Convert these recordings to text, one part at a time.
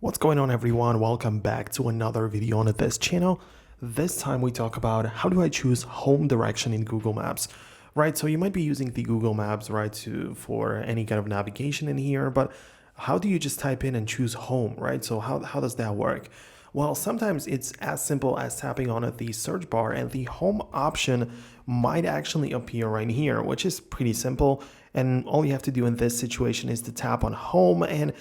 What's going on, everyone? Welcome back to another video on this channel. This time we talk about how do I choose home direction in Google Maps, right? So you might be using the Google Maps, right, for any kind of navigation in here, but how do you just type in and choose home, right? So how does that work? Well, sometimes it's as simple as tapping on the search bar and the home option might actually appear right here, which is pretty simple. And all you have to do in this situation is to tap on home, and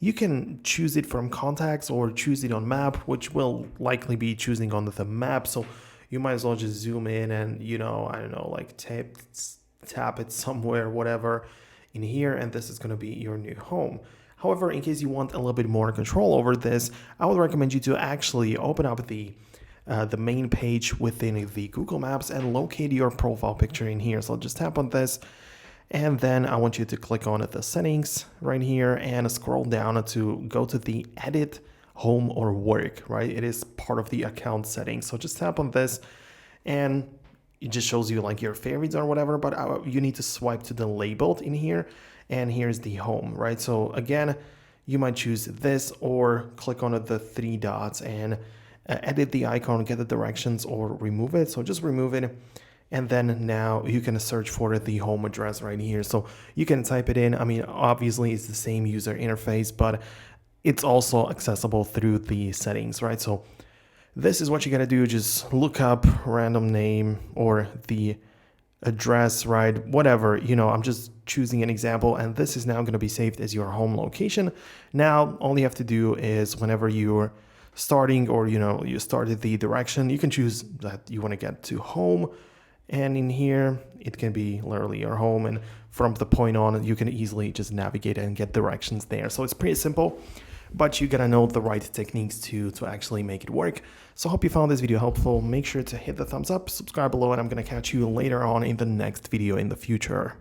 you can choose it from contacts or choose it on map, which will likely be choosing on the map. So you might as well just zoom in and, I don't know, like tap it somewhere, whatever in here. And this is going to be your new home. However, in case you want a little bit more control over this, I would recommend you to actually open up the main page within the Google Maps and locate your profile picture in here. So just tap on this. And then I want you to click on the settings right here and scroll down to go to the edit home or work, right? It is part of the account settings. So just tap on this and it just shows you like your favorites or whatever, but you need to swipe to the labeled in here. And here's the home, right? So again, you might choose this or click on the three dots and edit the icon, get the directions, or remove it. So just remove it. And then now you can search for the home address right here. So you can type it in. I mean, obviously it's the same user interface, but it's also accessible through the settings, right? So this is what you gotta do. Just look up random name or the address, right? Whatever, I'm just choosing an example, and this is now gonna be saved as your home location. Now, all you have to do is whenever you're starting or, you started the direction, you can choose that you wanna get to home. And in here, it can be literally your home. And from the point on, you can easily just navigate and get directions there. So it's pretty simple, but you gotta know the right techniques to actually make it work. So I hope you found this video helpful. Make sure to hit the thumbs up, subscribe below, and I'm gonna catch you later on in the next video in the future.